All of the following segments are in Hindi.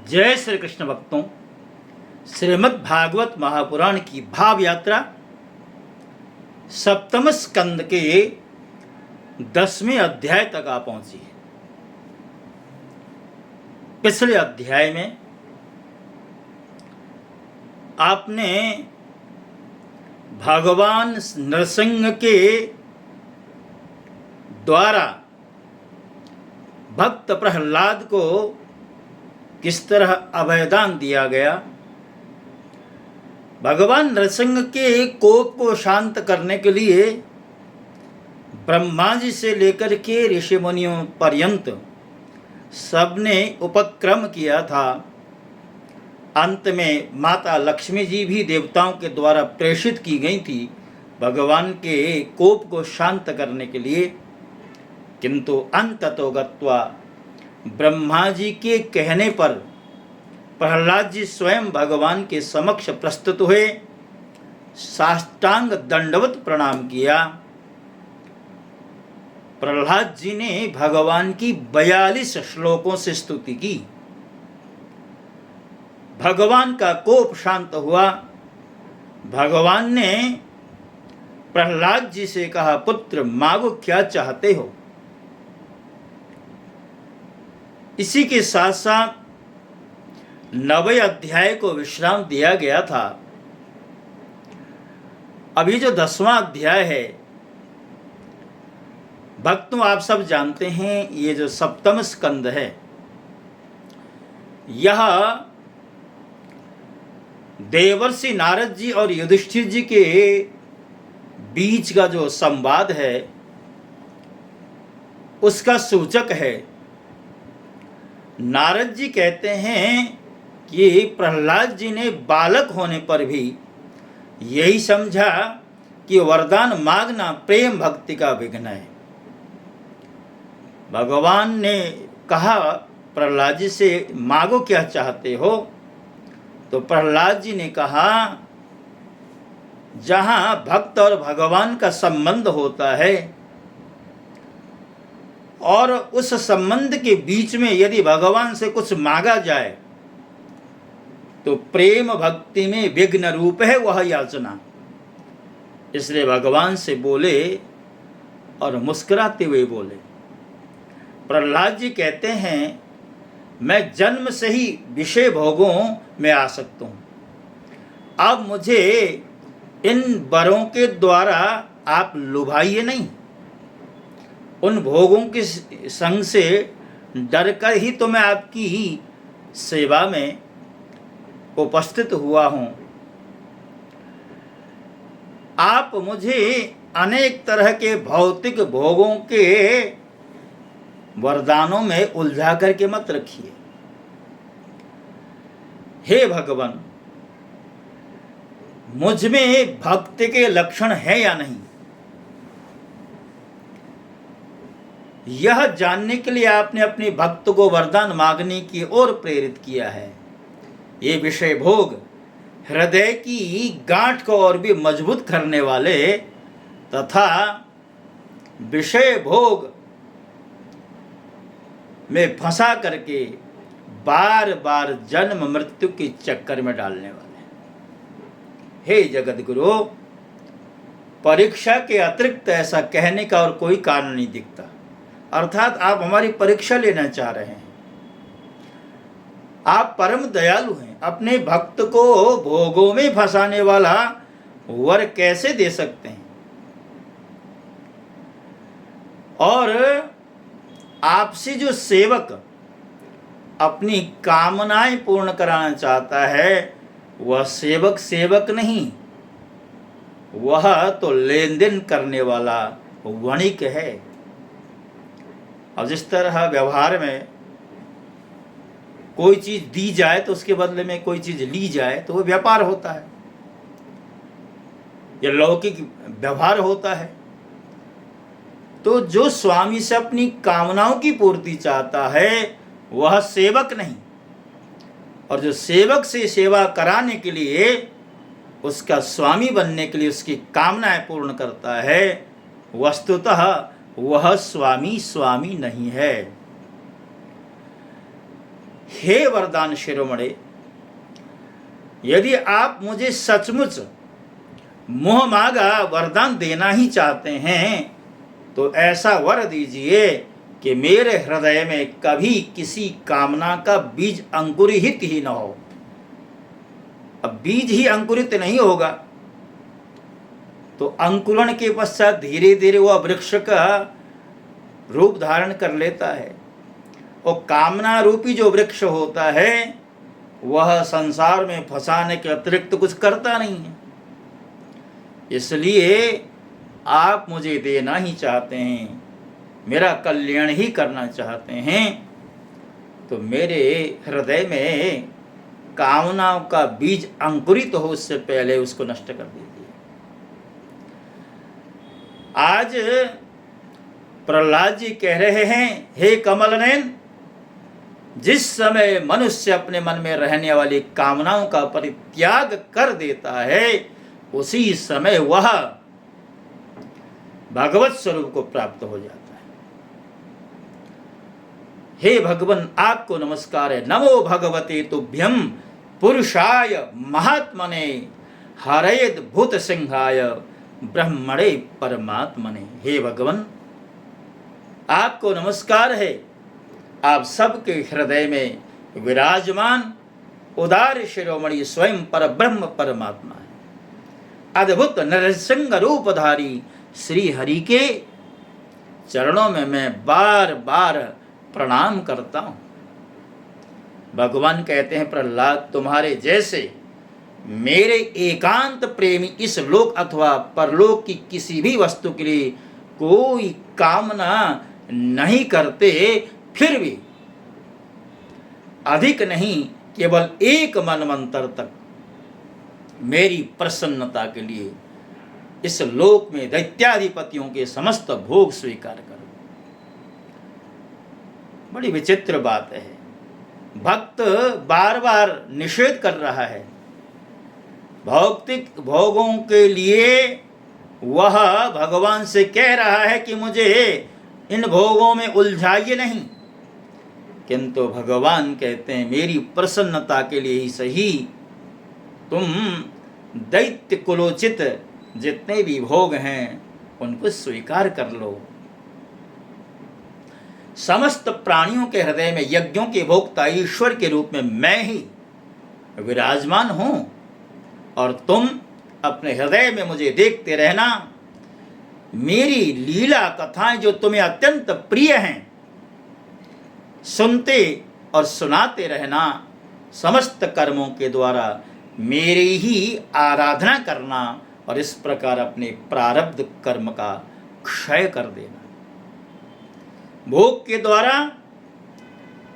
जय श्री कृष्ण भक्तों, श्रीमद् भागवत महापुराण की भाव यात्रा सप्तम स्कंद के 10वें अध्याय तक आ पहुंची है। पिछले अध्याय में आपने भगवान नरसिंह के द्वारा भक्त प्रहलाद को किस तरह अभयदान दिया गया, भगवान नरसिंह के कोप को शांत करने के लिए ब्रह्मा जी से लेकर के ऋषि मुनियों पर्यंत सबने उपक्रम किया था। अंत में माता लक्ष्मी जी भी देवताओं के द्वारा प्रेषित की गई थी भगवान के कोप को शांत करने के लिए, किंतु अंततो गत्वा ब्रह्मा जी के कहने पर प्रहलाद जी स्वयं भगवान के समक्ष प्रस्तुत हुए, साष्टांग दंडवत प्रणाम किया। प्रहलाद जी ने भगवान की 42 श्लोकों से स्तुति की। भगवान का कोप शांत हुआ। भगवान ने प्रहलाद जी से कहा, पुत्र मांगो क्या चाहते हो। इसी के साथ साथ 9वें अध्याय को विश्राम दिया गया था। अभी जो 10वां अध्याय है, भक्तों आप सब जानते हैं, ये जो सप्तम स्कंद है, यह देवर्षि नारद जी और युधिष्ठिर जी के बीच का जो संवाद है उसका सूचक है। नारद जी कहते हैं कि प्रहलाद जी ने बालक होने पर भी यही समझा कि वरदान मांगना प्रेम भक्ति का विघ्न है। भगवान ने कहा प्रहलाद जी से, मांगो क्या चाहते हो। तो प्रहलाद जी ने कहा, जहां भक्त और भगवान का संबंध होता है और उस संबंध के बीच में यदि भगवान से कुछ मांगा जाए तो प्रेम भक्ति में विघ्न रूप है वह याचना। इसलिए भगवान से बोले और मुस्कुराते हुए बोले। प्रहलाद जी कहते हैं, मैं जन्म से ही विषय भोगों में आसक्त हूँ। अब मुझे इन वरों के द्वारा आप लुभाइए नहीं। उन भोगों के संग से डरकर ही तो मैं आपकी ही सेवा में उपस्थित हुआ हूँ। आप मुझे अनेक तरह के भौतिक भोगों के वरदानों में उलझा करके मत रखिए। हे भगवान, मुझ में भक्ति के लक्षण है या नहीं, यह जानने के लिए आपने अपने भक्त को वरदान मांगने की ओर प्रेरित किया है। ये विषय भोग हृदय की गांठ को और भी मजबूत करने वाले तथा विषय भोग में फंसा करके बार बार जन्म मृत्यु के चक्कर में डालने वाले। हे जगत गुरु, परीक्षा के अतिरिक्त ऐसा कहने का और कोई कारण नहीं दिखता। अर्थात आप हमारी परीक्षा लेना चाह रहे हैं। आप परम दयालु हैं। अपने भक्त को भोगों में फंसाने वाला वर कैसे दे सकते हैं। और आपसे जो सेवक अपनी कामनाएं पूर्ण कराना चाहता है, वह सेवक सेवक नहीं, वह तो लेन देन करने वाला वणिक है। अब जिस तरह व्यवहार में कोई चीज दी जाए तो उसके बदले में कोई चीज ली जाए तो वो व्यापार होता है, यह लौकिक व्यवहार होता है। तो जो स्वामी से अपनी कामनाओं की पूर्ति चाहता है वह सेवक नहीं, और जो सेवक से सेवा कराने के लिए उसका स्वामी बनने के लिए उसकी कामनाएं पूर्ण करता है, वस्तुतः वह स्वामी स्वामी नहीं है। हे वरदान शिरोमणे, यदि आप मुझे सचमुच मोह मागा वरदान देना ही चाहते हैं तो ऐसा वर दीजिए कि मेरे हृदय में कभी किसी कामना का बीज अंकुरित ही न हो। अब बीज ही अंकुरित नहीं होगा तो अंकुरण के पश्चात धीरे धीरे वह वृक्ष का रूप धारण कर लेता है। और कामना रूपी जो वृक्ष होता है वह संसार में फंसाने के अतिरिक्त कुछ करता नहीं है। इसलिए आप मुझे देना ही चाहते हैं, मेरा कल्याण ही करना चाहते हैं, तो मेरे हृदय में कामनाओं का बीज अंकुरित हो उससे पहले उसको नष्ट कर दीजिए। आज प्रहलाद जी कह रहे हैं, हे कमल नयन, जिस समय मनुष्य अपने मन में रहने वाली कामनाओं का परित्याग कर देता है उसी समय वह भगवत स्वरूप को प्राप्त हो जाता है। हे भगवान, आपको नमस्कार है। नमो भगवते तुभ्यं पुरुषाय महात्मने हरेद भूत सिंहाय ब्रह्मणे परमात्मने। हे भगवान, आपको नमस्कार है। आप सबके हृदय में विराजमान उदार शिरोमणि स्वयं पर ब्रह्म परमात्मा है। अद्भुत नरसिंह रूपधारी श्री हरि के चरणों में मैं बार बार प्रणाम करता हूँ। भगवान कहते हैं, प्रहलाद, तुम्हारे जैसे मेरे एकांत प्रेमी इस लोक अथवा परलोक की किसी भी वस्तु के लिए कोई कामना नहीं करते, फिर भी अधिक नहीं केवल एक मनवंतर तक मेरी प्रसन्नता के लिए इस लोक में दैत्याधिपतियों के समस्त भोग स्वीकार करो। बड़ी विचित्र बात है। भक्त बार बार निषेध कर रहा है। भौतिक भोगों के लिए वह भगवान से कह रहा है कि मुझे इन भोगों में उलझाइए नहीं, किंतु भगवान कहते हैं, मेरी प्रसन्नता के लिए ही सही तुम दैत्य कुलोचित जितने भी भोग हैं उनको स्वीकार कर लो। समस्त प्राणियों के हृदय में यज्ञों के भोक्ता ईश्वर के रूप में मैं ही विराजमान हूं और तुम अपने हृदय में मुझे देखते रहना। मेरी लीला कथाएं जो तुम्हें अत्यंत प्रिय हैं सुनते और सुनाते रहना। समस्त कर्मों के द्वारा मेरी ही आराधना करना और इस प्रकार अपने प्रारब्ध कर्म का क्षय कर देना। भोग के द्वारा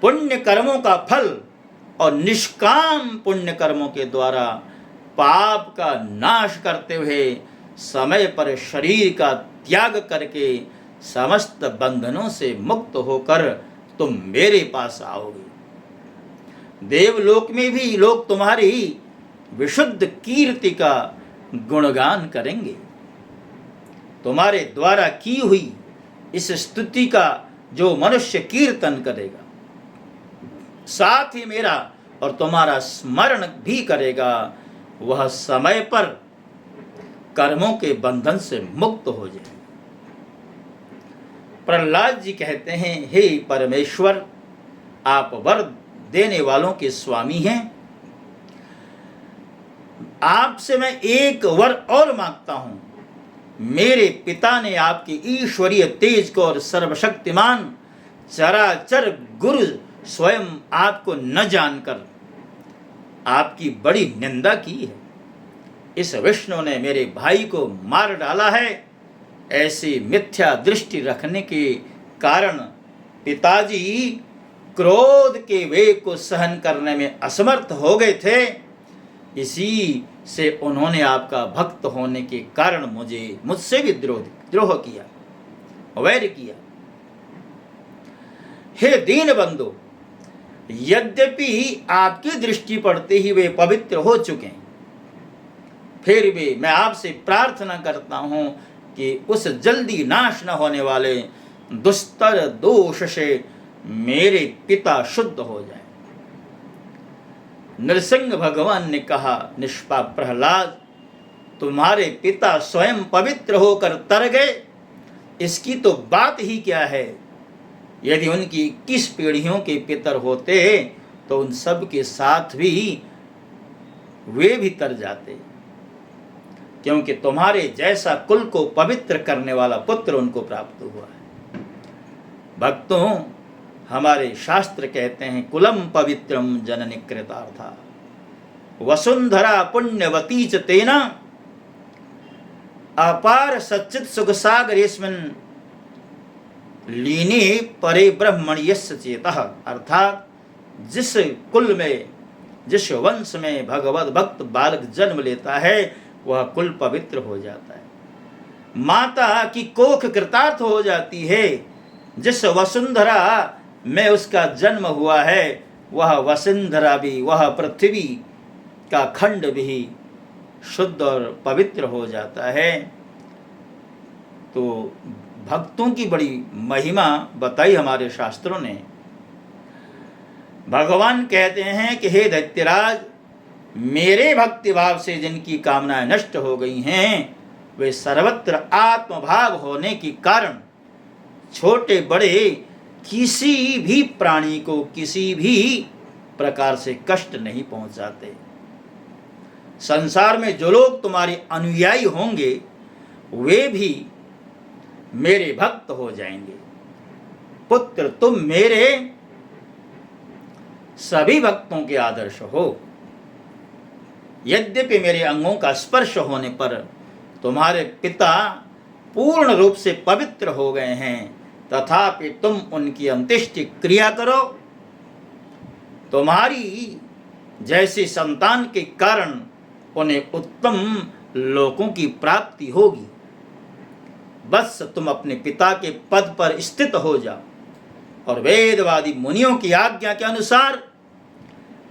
पुण्य कर्मों का फल और निष्काम पुण्य कर्मों के द्वारा पाप का नाश करते हुए समय पर शरीर का त्याग करके समस्त बंधनों से मुक्त होकर तुम मेरे पास आओगे। देवलोक में भी लोग तुम्हारी विशुद्ध कीर्ति का गुणगान करेंगे। तुम्हारे द्वारा की हुई इस स्तुति का जो मनुष्य कीर्तन करेगा, साथ ही मेरा और तुम्हारा स्मरण भी करेगा, वह समय पर कर्मों के बंधन से मुक्त हो जाए। प्रहलाद जी कहते हैं, हे परमेश्वर, आप वर देने वालों के स्वामी हैं। आपसे मैं एक वर और मांगता हूं। मेरे पिता ने आपके ईश्वरीय तेज को और सर्वशक्तिमान चराचर गुरु स्वयं आपको न जानकर आपकी बड़ी निंदा की है। इस विष्णु ने मेरे भाई को मार डाला है। ऐसी मिथ्या दृष्टि रखने के कारण पिताजी क्रोध के वेग को सहन करने में असमर्थ हो गए थे। इसी से उन्होंने आपका भक्त होने के कारण मुझसे भी द्रोह किया, वैर किया। हे दीन बंधु, यद्यपि आपकी दृष्टि पड़ते ही वे पवित्र हो चुके हैं, फिर भी मैं आपसे प्रार्थना करता हूं कि उस जल्दी नाश न होने वाले दुस्तर दोष से मेरे पिता शुद्ध हो जाए। नृसिंह भगवान ने कहा, निष्पाप प्रहलाद, तुम्हारे पिता स्वयं पवित्र होकर तर गए, इसकी तो बात ही क्या है। यदि उनकी 21 पीढ़ियों के पितर होते तो उन सब के साथ भी वे भी तर जाते, क्योंकि तुम्हारे जैसा कुल को पवित्र करने वाला पुत्र उनको प्राप्त हुआ है। भक्तों, हमारे शास्त्र कहते हैं, कुलम पवित्रम जननी कृतार्था वसुंधरा पुण्यवती च तेना अपार सच्चित सुख सागरेस्मिन् लीने परे ब्रह्मण्यस्य चेतः। अर्थात जिस कुल में, जिस वंश में भगवत भक्त बालक जन्म लेता है वह कुल पवित्र हो जाता है, माता की कोख कृतार्थ हो जाती है। जिस वसुंधरा में उसका जन्म हुआ है वह वसुंधरा भी, वह पृथ्वी का खंड भी शुद्ध और पवित्र हो जाता है। तो भक्तों की बड़ी महिमा बताई हमारे शास्त्रों ने। भगवान कहते हैं कि हे दैत्यराज, मेरे भक्ति भाव से जिनकी कामनाएं नष्ट हो गई हैं, वे सर्वत्र आत्मभाव होने के कारण छोटे बड़े किसी भी प्राणी को किसी भी प्रकार से कष्ट नहीं पहुंचाते। संसार में जो लोग तुम्हारे अनुयायी होंगे वे भी मेरे भक्त हो जाएंगे। पुत्र, तुम मेरे सभी भक्तों के आदर्श हो। यद्यपि मेरे अंगों का स्पर्श होने पर तुम्हारे पिता पूर्ण रूप से पवित्र हो गए हैं, तथापि तुम उनकी अंत्येष्टि क्रिया करो। तुम्हारी जैसी संतान के कारण उन्हें उत्तम लोकों की प्राप्ति होगी। बस तुम अपने पिता के पद पर स्थित हो जाओ और वेदवादी मुनियों की आज्ञा के अनुसार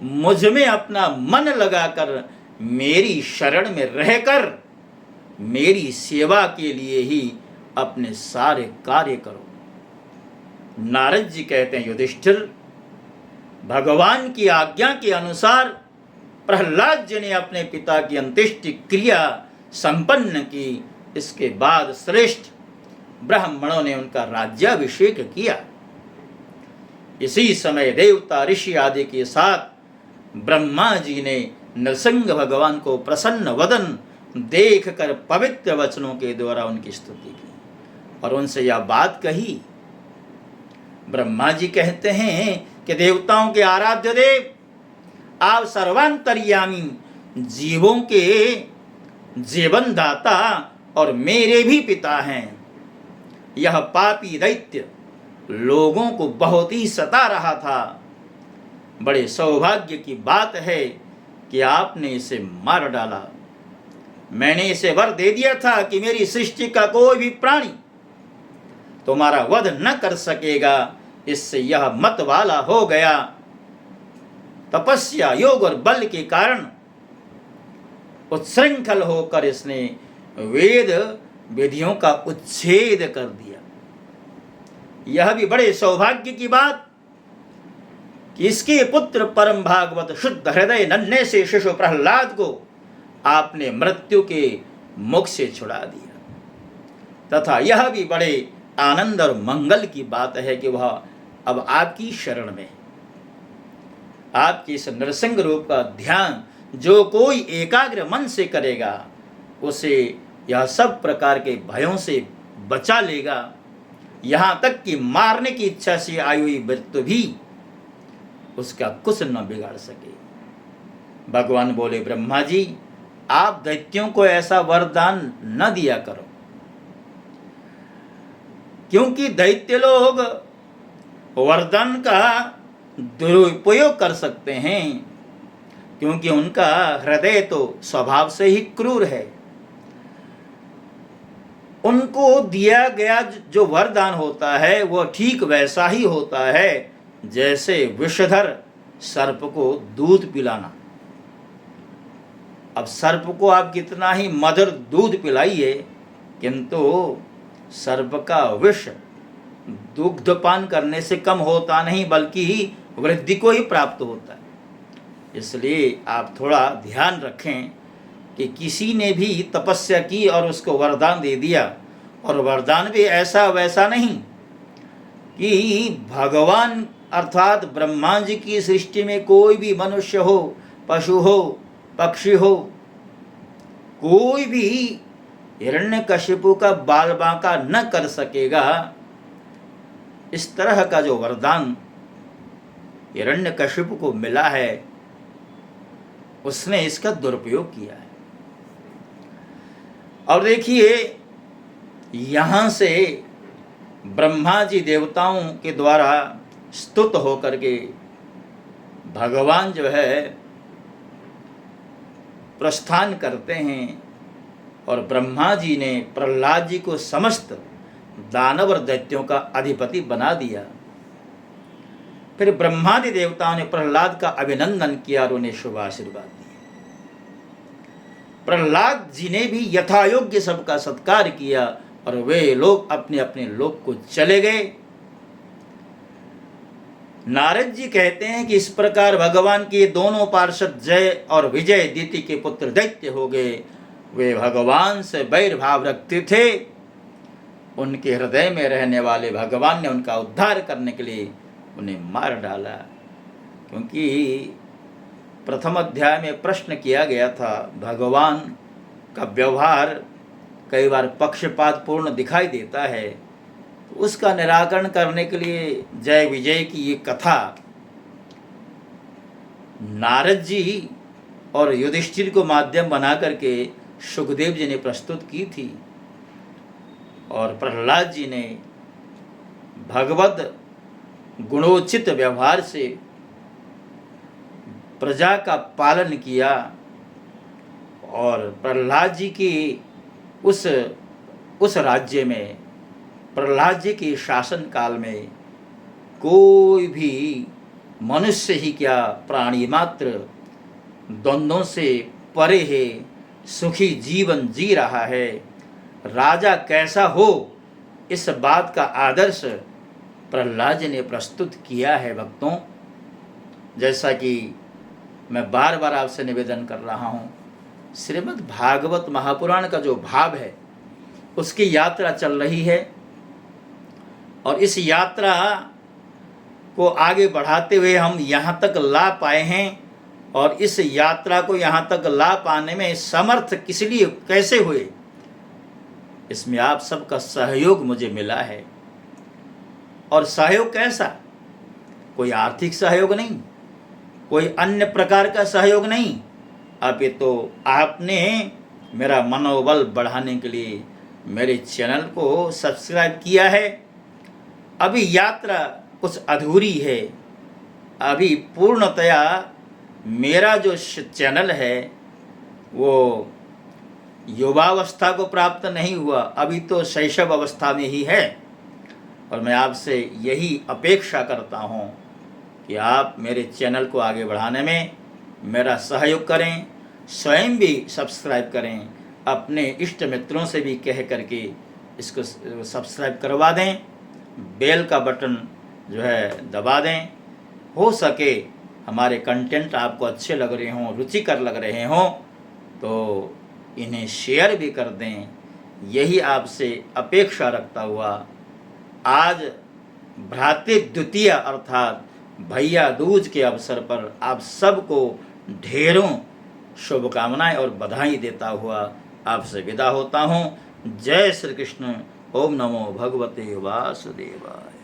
मुझ में अपना मन लगाकर मेरी शरण में रहकर मेरी सेवा के लिए ही अपने सारे कार्य करो। नारद जी कहते हैं, युधिष्ठिर, भगवान की आज्ञा के अनुसार प्रहलाद जी ने अपने पिता की अंत्येष्टि क्रिया संपन्न की। इसके बाद श्रेष्ठ ब्राह्मणों ने उनका राज्याभिषेक किया। इसी समय देवता ऋषि आदि के साथ ब्रह्मा जी ने नृसिंह भगवान को प्रसन्न वदन देख कर पवित्र वचनों के द्वारा उनकी स्तुति की और उनसे यह बात कही। ब्रह्मा जी कहते हैं कि देवताओं के आराध्य देव, आप सर्वांतर्यामी, जीवों के जीवन दाता और मेरे भी पिता हैं। यह पापी दैत्य लोगों को बहुत ही सता रहा था। बड़े सौभाग्य की बात है कि आपने इसे मार डाला। मैंने इसे वर दे दिया था कि मेरी सृष्टि का कोई भी प्राणी तुम्हारा वध न कर सकेगा। इससे यह मत वाला हो गया। तपस्या, योग और बल के कारण उत्श्रृंखल होकर इसने वेद विधियों का उच्छेद कर दिया। यह भी बड़े सौभाग्य की बात कि इसके पुत्र परम भागवत शुद्ध हृदय नन्हे से शिशु प्रहलाद को आपने मृत्यु के मुख से छुड़ा दिया। तथा यह भी बड़े आनंद और मंगल की बात है कि वह अब आपकी शरण में। आपकी इस नृसिंह रूप का ध्यान जो कोई एकाग्र मन से करेगा उसे यह सब प्रकार के भयों से बचा लेगा। यहाँ तक कि मारने की इच्छा से आई हुई मृत्यु भी उसका कुछ न बिगाड़ सके। भगवान बोले, ब्रह्मा जी, आप दैत्यों को ऐसा वरदान न दिया करो, क्योंकि दैत्य लोग वरदान का दुरुपयोग कर सकते हैं, क्योंकि उनका हृदय तो स्वभाव से ही क्रूर है। उनको दिया गया जो वरदान होता है वह ठीक वैसा ही होता है जैसे विषधर सर्प को दूध पिलाना। अब सर्प को आप कितना ही मधुर दूध पिलाइए, किंतु सर्प का विष दुग्धपान करने से कम होता नहीं, बल्कि वृद्धि को ही प्राप्त होता है। इसलिए आप थोड़ा ध्यान रखें कि किसी ने भी तपस्या की और उसको वरदान दे दिया, और वरदान भी ऐसा वैसा नहीं कि भगवान अर्थात ब्रह्मा जी की सृष्टि में कोई भी मनुष्य हो, पशु हो, पक्षी हो, कोई भी हिरण्यकशिपु का बाल बांका न कर सकेगा। इस तरह का जो वरदान हिरण्यकशिपु को मिला है, उसने इसका दुरुपयोग किया है। और देखिए, यहाँ से ब्रह्मा जी देवताओं के द्वारा स्तुत होकर के भगवान जो है प्रस्थान करते हैं, और ब्रह्मा जी ने प्रहलाद जी को समस्त दानव और दैत्यों का अधिपति बना दिया। फिर ब्रह्मादि देवताओं ने प्रहलाद का अभिनंदन किया और उन्हें शुभ आशीर्वाद दिए। प्रहलाद जी ने भी यथायोग्य सबका सत्कार किया और वे लोग अपने अपने लोक को चले गए। नारद जी कहते हैं कि इस प्रकार भगवान के दोनों पार्षद जय और विजय दिति के पुत्र दैत्य हो गए। वे भगवान से बैर भाव रखते थे। उनके हृदय में रहने वाले भगवान ने उनका उद्धार करने के लिए उन्हें मार डाला, क्योंकि प्रथम अध्याय में प्रश्न किया गया था, भगवान का व्यवहार कई बार पक्षपात पूर्ण दिखाई देता है। तो उसका निराकरण करने के लिए जय विजय की ये कथा नारद जी और युधिष्ठिर को माध्यम बना करके सुखदेव जी ने प्रस्तुत की थी, और प्रहलाद जी ने भगवत गुणोचित व्यवहार से प्रजा का पालन किया। और प्रहलाद जी की उस राज्य में, प्रहलाद जी के शासन काल में कोई भी मनुष्य ही क्या, प्राणी मात्र द्वंद्वों से परे है, सुखी जीवन जी रहा है। राजा कैसा हो, इस बात का आदर्श प्रहलाद जी ने प्रस्तुत किया है। भक्तों, जैसा कि मैं बार बार आपसे निवेदन कर रहा हूँ, श्रीमद् भागवत महापुराण का जो भाव है, उसकी यात्रा चल रही है, और इस यात्रा को आगे बढ़ाते हुए हम यहाँ तक ला पाए हैं। और इस यात्रा को यहाँ तक ला पाने में समर्थ किस लिए, कैसे हुए, इसमें आप सबका सहयोग मुझे मिला है। और सहयोग कैसा? कोई आर्थिक सहयोग नहीं, कोई अन्य प्रकार का सहयोग नहीं। अब ये तो आपने मेरा मनोबल बढ़ाने के लिए मेरे चैनल को सब्सक्राइब किया है। अभी यात्रा कुछ अधूरी है, अभी पूर्णतया मेरा जो चैनल है वो युवावस्था को प्राप्त नहीं हुआ, अभी तो शैशव अवस्था में ही है। और मैं आपसे यही अपेक्षा करता हूँ कि आप मेरे चैनल को आगे बढ़ाने में मेरा सहयोग करें, स्वयं भी सब्सक्राइब करें, अपने इष्ट मित्रों से भी कह करके इसको सब्सक्राइब करवा दें, बेल का बटन जो है दबा दें। हो सके हमारे कंटेंट आपको अच्छे लग रहे हों, रुचिकर लग रहे हों, तो इन्हें शेयर भी कर दें। यही आपसे अपेक्षा रखता हुआ आज भ्रातृ द्वितीय अर्थात भैया दूज के अवसर पर आप सबको ढेरों शुभकामनाएं और बधाई देता हुआ आपसे विदा होता हूँ। जय श्री कृष्ण। ओम नमो भगवते वासुदेवाय।